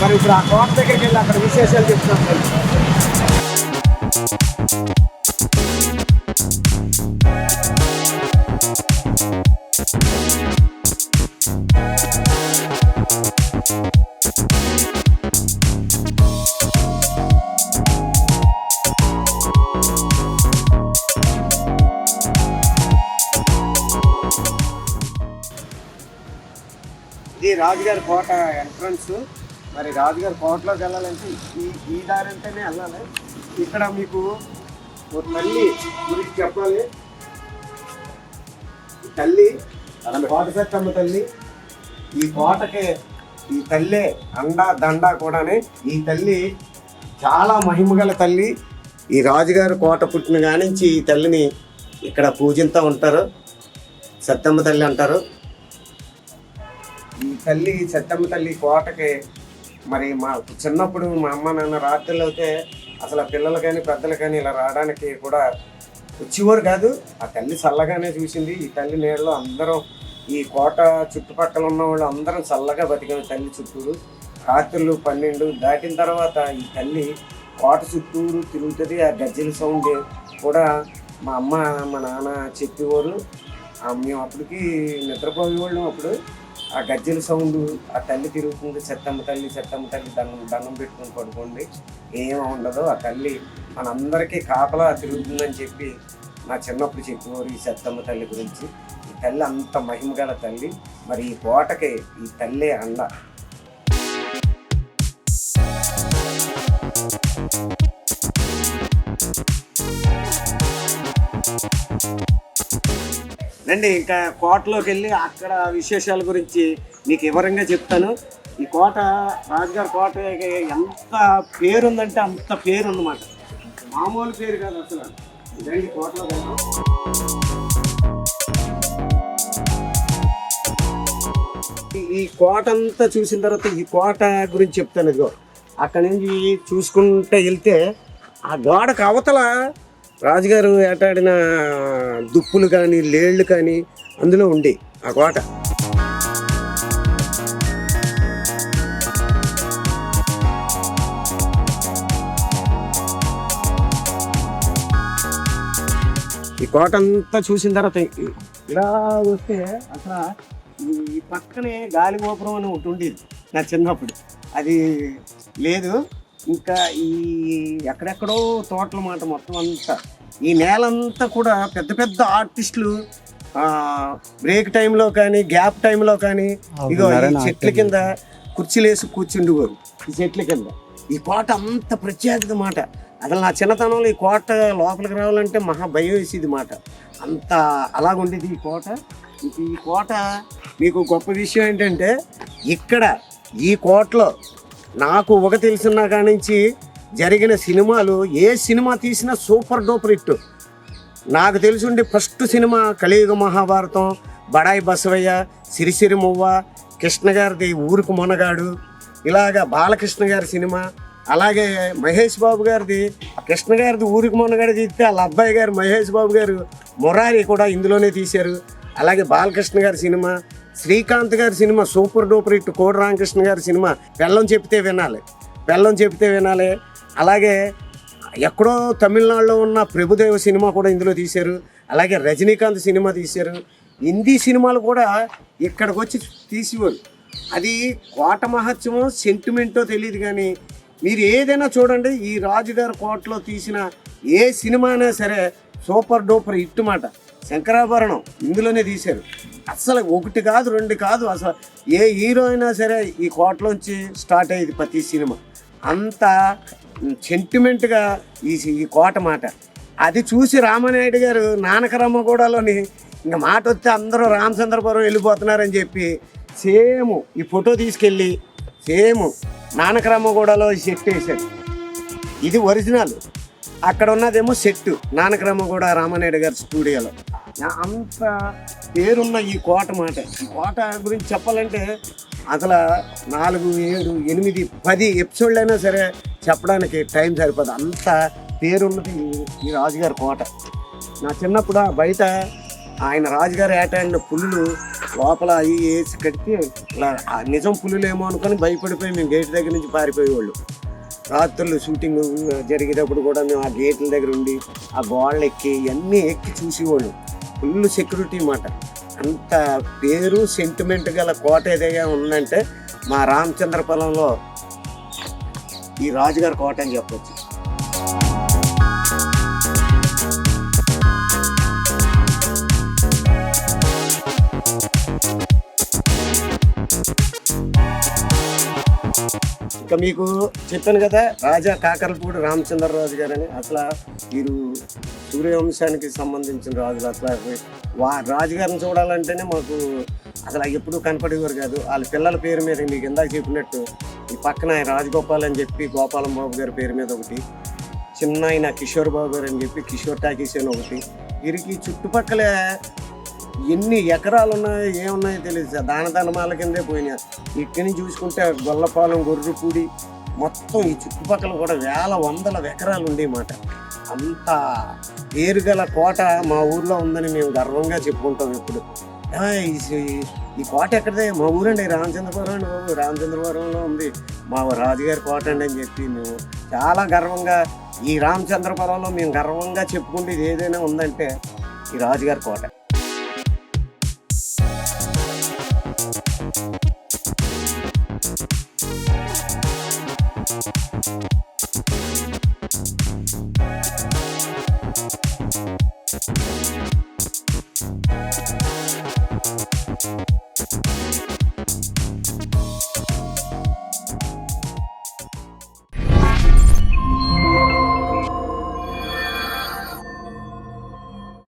మరి ఇప్పుడు ఆ కోట దగ్గరికి వెళ్ళి అక్కడ విశేషాలు చెప్తాం. ఇది రాజుగారి కోట ఎంట్రన్స్. మరి రాజుగారి కోటలోకి వెళ్ళాలంటే ఈ దారి అంటేనే వెళ్ళాలి. ఇక్కడ మీకు ఓ తల్లి గురించి చెప్పాలి. ఈ తల్లి కోట సత్తమ్మ తల్లి. ఈ కోటకి ఈ తల్లే అండ దండ కూడానే. ఈ తల్లి చాలా మహిమగల తల్లి. ఈ రాజుగారి కోట పుట్టిన కానించి ఈ తల్లిని ఇక్కడ పూజిస్తూ ఉంటారు. సత్తమ్మ తల్లి అంటారు. ఈ తల్లి సత్తమ్మ తల్లి కోటకి మరి మా చిన్నప్పుడు మా అమ్మ నాన్న రాత్రులు అయితే అసలు పిల్లలు కానీ పెద్దలు కానీ ఇలా రావడానికి కూడా వచ్చేవారు కాదు. ఆ తల్లి చల్లగానే చూసింది. ఈ తల్లి నీడలో అందరం ఈ కోట చుట్టుపక్కల ఉన్న వాళ్ళు అందరం చల్లగా బతికిన తల్లి చుట్టూరు. రాత్రులు 12 దాటిన తర్వాత ఈ తల్లి కోట చుట్టూరు తిరుగుతుంది. ఆ గజ్జల సౌండ్ కూడా మా అమ్మ మా నాన్న చెప్పేవారు. మేము అప్పటికి నిద్రపోయేవాళ్ళం. అప్పుడు ఆ గజ్జల సౌండ్, ఆ తల్లి తిరుగుతుంది. సత్తమ్మ తల్లి దండం పెట్టుకుని పడుకోండి, ఏమీ ఉండదు. ఆ తల్లి మనందరికీ కాపలా తిరుగుతుందని చెప్పి నా చిన్నప్పుడు చెప్పేవారు ఈ సత్తమ్మ తల్లి గురించి. ఈ తల్లి అంత మహిమగల తల్లి. మరి ఈ కోటకి ఈ తల్లి అండ. రండి ఇంకా కోటలోకి వెళ్ళి అక్కడ విశేషాల గురించి మీకు వివరంగా చెప్తాను. ఈ కోట రాజుగారి కోట ఎంత పేరుందంటే అంత పేరు ఉందన్నమాట. మామూలు పేరు కాదు అసలు. రండి కోటలోకి వెళ్దాం. ఈ కోట అంతా చూసిన తర్వాత ఈ కోట గురించి చెప్తాను. ఇదిగో అక్కడి నుంచి చూసుకుంటే వెళ్తే ఆ గోడకు అవతల రాజుగారు ఏటాడిన దుప్పులు కానీ లేళ్ళు కానీ అందులో ఉండి ఆ కోట. ఈ కోట అంతా చూసిన తర్వాత ఇలా వస్తే అసలు ఈ పక్కనే గాలి గోపురం అని ఒకటి ఉండేది నా చిన్నప్పుడు. అది లేదు. ఇంకా ఈ ఎక్కడెక్కడో తోటల మాట మొత్తం అంతా. ఈ నేలంతా కూడా పెద్ద పెద్ద ఆర్టిస్టులు బ్రేక్ టైంలో కానీ గ్యాప్ టైంలో కానీ ఇగో ఈ చెట్ల కింద కుర్చీలు వేసి కూర్చుండేవారు. ఈ చెట్ల కింద ఈ కోట అంత ప్రత్యేకత మాట. అసలు నా చిన్నతనంలో ఈ కోట లోపలికి రావాలంటే మహా భయం వేసేది మాట. అంత అలాగుండేది ఈ కోట. ఈ కోట మీకు గొప్ప విషయం ఏంటంటే ఇక్కడ ఈ కోటలో నాకు ఒక తెలిసిన కానించి జరిగిన సినిమాలు ఏ సినిమా తీసినా సూపర్ డూపర్ హిట్. నాకు తెలిసి ఉండే ఫస్ట్ సినిమా కలియుగ మహాభారతం, బడాయి బసవయ్య, సిరిసిరి మువ్వ, కృష్ణ గారిది ఊరుకు మొనగాడు, ఇలాగా బాలకృష్ణ గారి సినిమా, అలాగే మహేష్ బాబు గారిది కృష్ణ గారిది ఊరికి మొనగాడు తీస్తే వాళ్ళ అబ్బాయి గారు మహేష్ బాబు గారు మురారి కూడా ఇందులోనే తీశారు. అలాగే బాలకృష్ణ గారి సినిమా, శ్రీకాంత్ గారి సినిమా సూపర్ డూపర్ హిట్, కోడి రామకృష్ణ గారి సినిమా బెల్లం చెప్తే వినాలి. అలాగే ఎక్కడో తమిళనాడులో ఉన్న ప్రభుదేవ సినిమా కూడా ఇందులో తీశారు. అలాగే రజనీకాంత్ సినిమా తీశారు. హిందీ సినిమాలు కూడా ఇక్కడికి వచ్చి తీసేవారు. అది కోట మహత్యమో సెంటిమెంటో తెలియదు కానీ మీరు ఏదైనా చూడండి, ఈ రాజుగారి కోటలో తీసిన ఏ సినిమా అయినా సరే సూపర్ డూపర్ హిట్ మాట. శంకరాభరణం ఇందులోనే తీశారు. అసలు 1 కాదు 2 కాదు, అసలు ఏ హీరో అయినా సరే ఈ కోటలోంచి స్టార్ట్ అయ్యేది ప్రతి సినిమా. అంత సెంటిమెంట్గా ఈ కోట మాట. అది చూసి రామానాయుడు గారు నానకరమ్మగూడలోని ఇంకా మాట వస్తే అందరూ రామచంద్రపురం వెళ్ళిపోతున్నారని చెప్పి సేమ్ ఈ ఫోటో తీసుకెళ్ళి సేమ్ నానకరమ్మగూడలో ఈ సెట్ వేశారు. ఇది ఒరిజినల్. అక్కడ ఉన్నదేమో సెట్ నానకరమ్మగూడ రామానాయుడు గారి స్టూడియోలో. అంత పేరున్న ఈ కోట మాట. ఈ కోట గురించి చెప్పాలంటే అసలు 4, 7, 8, 10 ఎపిసోడ్లు అయినా సరే చెప్పడానికి టైం సరిపోదు. అంత పేరున్నది ఈ రాజుగారి కోట. నా చిన్నప్పుడు బయట ఆయన రాజుగారు ఏటాడిన పులులు లోపల అవి వేసి కడితే ఇలా ఆ నిజం పులులేమో అనుకొని భయపడిపోయి మేము గేట్ దగ్గర నుంచి పారిపోయేవాళ్ళు. రాత్రులు షూటింగ్ జరిగేటప్పుడు కూడా మేము ఆ గేట్ల దగ్గర ఉండి ఆ గోడలు ఎక్కి ఇవన్నీ ఎక్కి చూసేవాళ్ళు. ఫుల్ సెక్యూరిటీ మాట. అంత పేరు సెంటిమెంట్ గల కోట ఏదైనా ఉందంటే మా రామచంద్రపురంలో ఈ రాజుగారి కోట అని చెప్పొచ్చు. ఇంకా మీకు చెప్పాను కదా, రాజా కాకరపూడి రామచంద్రరాజు గారని. అసలు వీరు సూర్యవంశానికి సంబంధించిన రాజులు. అసలు రాజుగారిని చూడాలంటేనే మాకు అసలు ఎప్పుడూ కనపడేవారు కాదు. వాళ్ళ పిల్లల పేరు మీద మీకు ఇందాక చెప్పినట్టు ఈ పక్కన రాజగోపాల్ అని చెప్పి గోపాలం బాబు గారి పేరు మీద ఒకటి, చిన్న ఆయన కిషోర్ బాబు గారు అని చెప్పి కిషోర్ టాకీస్ అని ఒకటి. వీరికి చుట్టుపక్కల ఎన్ని ఎకరాలు ఉన్నాయో ఏమున్నాయో తెలియదు. దానమాల కిందే పోయినాయి. ఇక్కడి నుంచి చూసుకుంటే గొల్లపాలెం, గొర్రెపూడి మొత్తం ఈ చుట్టుపక్కల కూడా వందల ఎకరాలు ఉండేమాట. అంత పేరుగల కోట మా ఊర్లో ఉందని మేము గర్వంగా చెప్పుకుంటాం ఎప్పుడు. ఈ కోట ఎక్కడిదే? మా ఊరండి రామచంద్రపురం అండి బాబు, రామచంద్రపురంలో ఉంది మా రాజుగారి కోట అండి అని చెప్పి మేము చాలా గర్వంగా ఈ రామచంద్రపురంలో మేము గర్వంగా చెప్పుకుంటే ఏదైనా ఉందంటే ఈ రాజుగారి కోట.